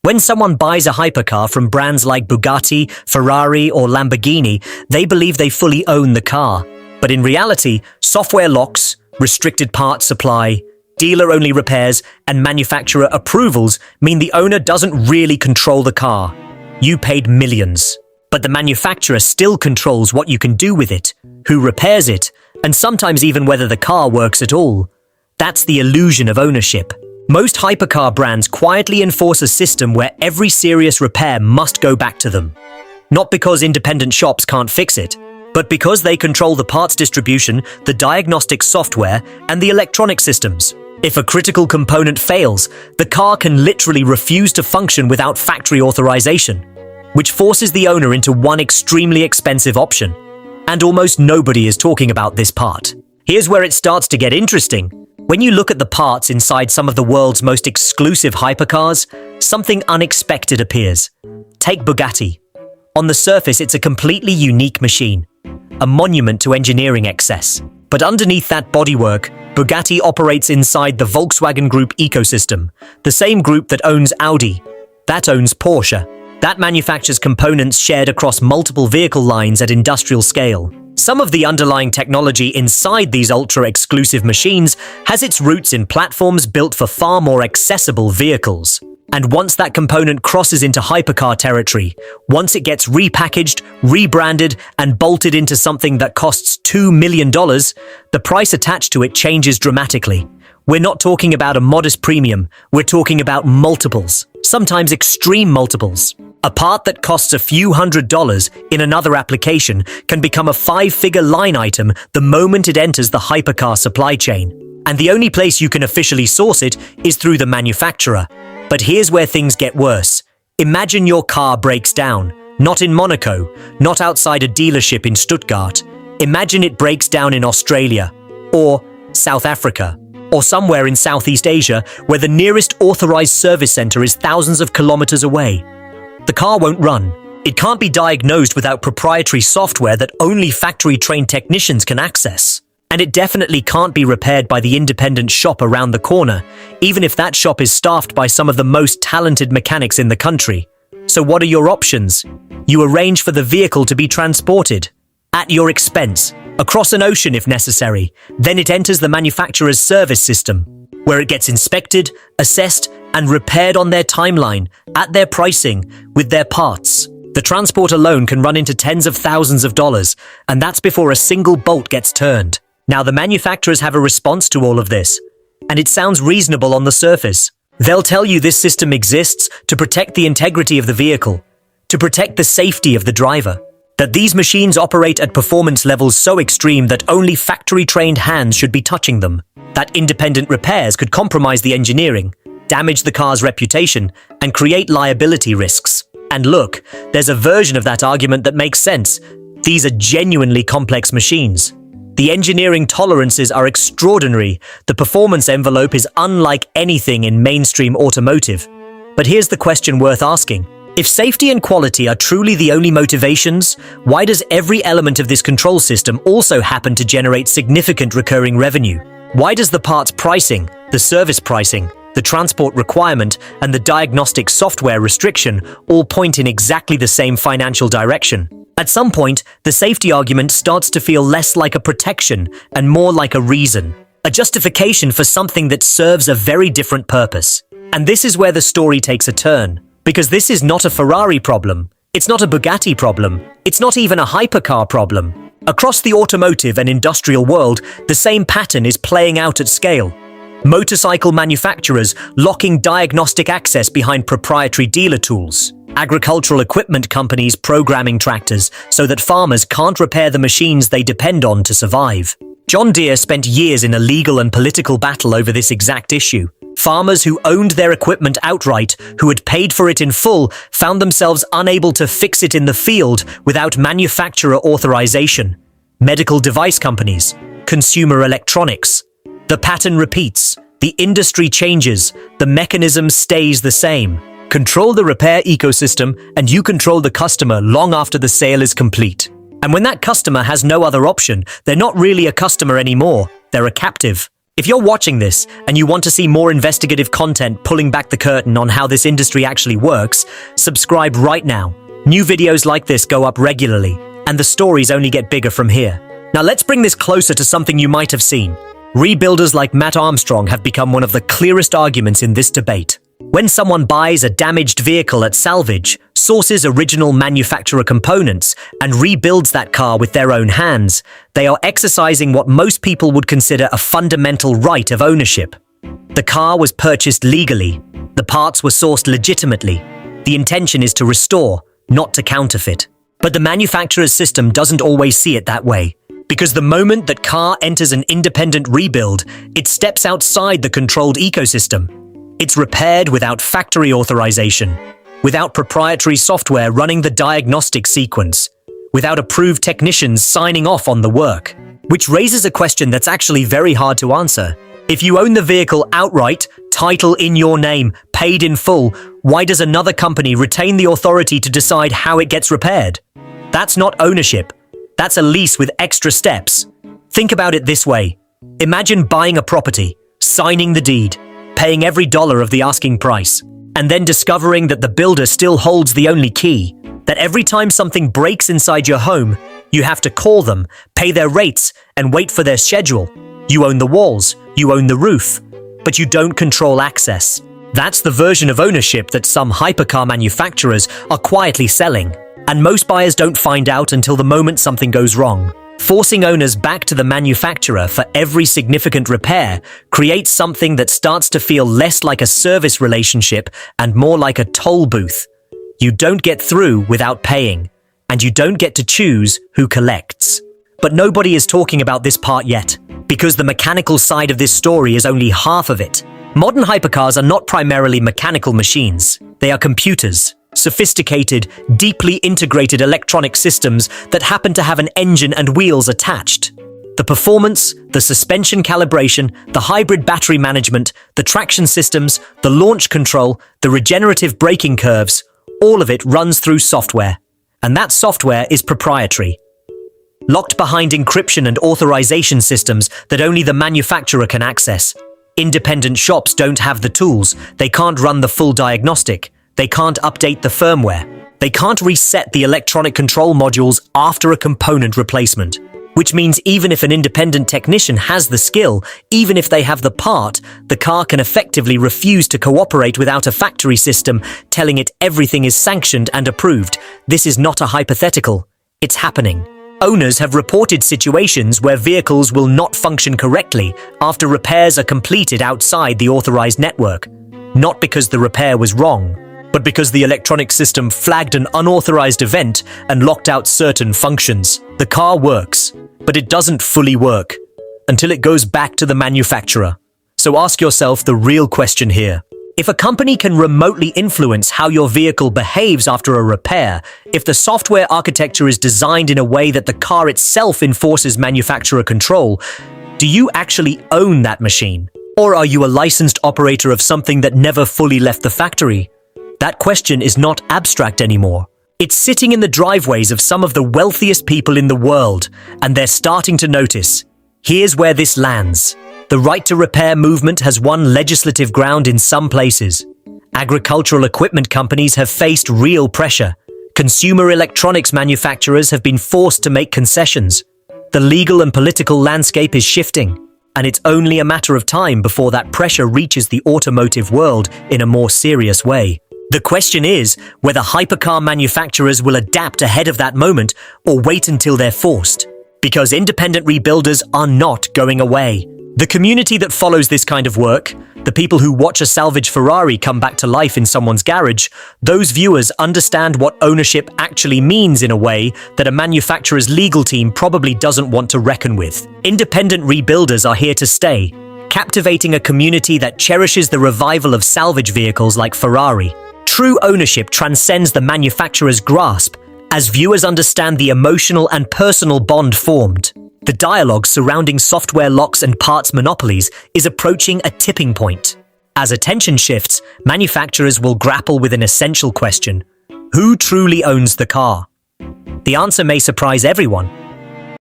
When someone buys a hypercar from brands like Bugatti, Ferrari, or Lamborghini, they believe they fully own the car. But in reality, software locks, restricted parts supply, dealer-only repairs, and manufacturer approvals mean the owner doesn't really control the car. You paid millions. But the manufacturer still controls what you can do with it, who repairs it, and sometimes even whether the car works at all. That's the illusion of ownership. Most hypercar brands quietly enforce a system where every serious repair must go back to them. Not because independent shops can't fix it, but because they control the parts distribution, the diagnostic software, and the electronic systems. If a critical component fails, the car can literally refuse to function without factory authorization, which forces the owner into one extremely expensive option. And almost nobody is talking about this part. Here's where it starts to get interesting. When you look at the parts inside some of the world's most exclusive hypercars, something unexpected appears. Take Bugatti. On the surface, it's a completely unique machine, a monument to engineering excess. But underneath that bodywork, Bugatti operates inside the Volkswagen Group ecosystem, the same group that owns Audi, that owns Porsche, that manufactures components shared across multiple vehicle lines at industrial scale. Some of the underlying technology inside these ultra-exclusive machines has its roots in platforms built for far more accessible vehicles. And once that component crosses into hypercar territory, once it gets repackaged, rebranded, and bolted into something that costs $2 million, the price attached to it changes dramatically. We're not talking about a modest premium, we're talking about multiples, sometimes extreme multiples. A part that costs a few $100s in another application can become a five-figure line item the moment it enters the hypercar supply chain. And the only place you can officially source it is through the manufacturer. But here's where things get worse. Imagine your car breaks down, not in Monaco, not outside a dealership in Stuttgart. Imagine it breaks down in Australia, or South Africa, or somewhere in Southeast Asia where the nearest authorized service center is thousands of kilometers away. The car won't run. It can't be diagnosed without proprietary software that only factory-trained technicians can access. And it definitely can't be repaired by the independent shop around the corner, even if that shop is staffed by some of the most talented mechanics in the country. So what are your options? You arrange for the vehicle to be transported, at your expense, across an ocean if necessary. Then it enters the manufacturer's service system, where it gets inspected, assessed, and repaired on their timeline, at their pricing, with their parts. The transport alone can run into tens of thousands of dollars, and that's before a single bolt gets turned. Now, the manufacturers have a response to all of this, and it sounds reasonable on the surface. They'll tell you this system exists to protect the integrity of the vehicle, to protect the safety of the driver, that these machines operate at performance levels so extreme that only factory-trained hands should be touching them, that independent repairs could compromise the engineering, damage the car's reputation, and create liability risks. And look, there's a version of that argument that makes sense. These are genuinely complex machines. The engineering tolerances are extraordinary. The performance envelope is unlike anything in mainstream automotive. But here's the question worth asking. If safety and quality are truly the only motivations, why does every element of this control system also happen to generate significant recurring revenue? Why does the parts pricing, the service pricing, the transport requirement, and the diagnostic software restriction all point in exactly the same financial direction? At some point, the safety argument starts to feel less like a protection and more like a reason, a justification for something that serves a very different purpose. And this is where the story takes a turn, because this is not a Ferrari problem, it's not a Bugatti problem, it's not even a hypercar problem. Across the automotive and industrial world, the same pattern is playing out at scale. Motorcycle manufacturers locking diagnostic access behind proprietary dealer tools. Agricultural equipment companies programming tractors so that farmers can't repair the machines they depend on to survive. John Deere spent years in a legal and political battle over this exact issue. Farmers who owned their equipment outright, who had paid for it in full, found themselves unable to fix it in the field without manufacturer authorization. Medical device companies, consumer electronics. The pattern repeats, the industry changes, the mechanism stays the same. Control the repair ecosystem and you control the customer long after the sale is complete. And when that customer has no other option, they're not really a customer anymore, they're a captive. If you're watching this and you want to see more investigative content pulling back the curtain on how this industry actually works, subscribe right now. New videos like this go up regularly, and the stories only get bigger from here. Now let's bring this closer to something you might have seen. Rebuilders like Matt Armstrong have become one of the clearest arguments in this debate. When someone buys a damaged vehicle at salvage, sources original manufacturer components, and rebuilds that car with their own hands, they are exercising what most people would consider a fundamental right of ownership. The car was purchased legally. The parts were sourced legitimately. The intention is to restore, not to counterfeit. But the manufacturer's system doesn't always see it that way. Because the moment that car enters an independent rebuild, it steps outside the controlled ecosystem. It's repaired without factory authorization, without proprietary software running the diagnostic sequence, without approved technicians signing off on the work. Which raises a question that's actually very hard to answer. If you own the vehicle outright, title in your name, paid in full, why does another company retain the authority to decide how it gets repaired? That's not ownership. That's a lease with extra steps. Think about it this way. Imagine buying a property, signing the deed, paying every dollar of the asking price, and then discovering that the builder still holds the only key, that every time something breaks inside your home, you have to call them, pay their rates, and wait for their schedule. You own the walls, you own the roof, but you don't control access. That's the version of ownership that some hypercar manufacturers are quietly selling. And most buyers don't find out until the moment something goes wrong. Forcing owners back to the manufacturer for every significant repair creates something that starts to feel less like a service relationship and more like a toll booth. You don't get through without paying, and you don't get to choose who collects. But nobody is talking about this part yet, because the mechanical side of this story is only half of it. Modern hypercars are not primarily mechanical machines. They are computers. Sophisticated, deeply integrated electronic systems that happen to have an engine and wheels attached. The performance, the suspension calibration, the hybrid battery management, the traction systems, the launch control, the regenerative braking curves, all of it runs through software. And that software is proprietary. Locked behind encryption and authorization systems that only the manufacturer can access. Independent shops don't have the tools. They can't run the full diagnostic. They can't update the firmware. They can't reset the electronic control modules after a component replacement. Which means even if an independent technician has the skill, even if they have the part, the car can effectively refuse to cooperate without a factory system telling it everything is sanctioned and approved. This is not a hypothetical. It's happening. Owners have reported situations where vehicles will not function correctly after repairs are completed outside the authorized network. Not because the repair was wrong, but because the electronic system flagged an unauthorized event and locked out certain functions. The car works, but it doesn't fully work until it goes back to the manufacturer. So ask yourself the real question here. If a company can remotely influence how your vehicle behaves after a repair, if the software architecture is designed in a way that the car itself enforces manufacturer control, do you actually own that machine? Or are you a licensed operator of something that never fully left the factory? That question is not abstract anymore. It's sitting in the driveways of some of the wealthiest people in the world, and they're starting to notice. Here's where this lands. The right to repair movement has won legislative ground in some places. Agricultural equipment companies have faced real pressure. Consumer electronics manufacturers have been forced to make concessions. The legal and political landscape is shifting, and it's only a matter of time before that pressure reaches the automotive world in a more serious way. The question is whether hypercar manufacturers will adapt ahead of that moment or wait until they're forced. Because independent rebuilders are not going away. The community that follows this kind of work, the people who watch a salvage Ferrari come back to life in someone's garage, those viewers understand what ownership actually means in a way that a manufacturer's legal team probably doesn't want to reckon with. Independent rebuilders are here to stay, captivating a community that cherishes the revival of salvage vehicles like Ferrari. True ownership transcends the manufacturer's grasp as viewers understand the emotional and personal bond formed. The dialogue surrounding software locks and parts monopolies is approaching a tipping point. As attention shifts, manufacturers will grapple with an essential question: who truly owns the car? The answer may surprise everyone,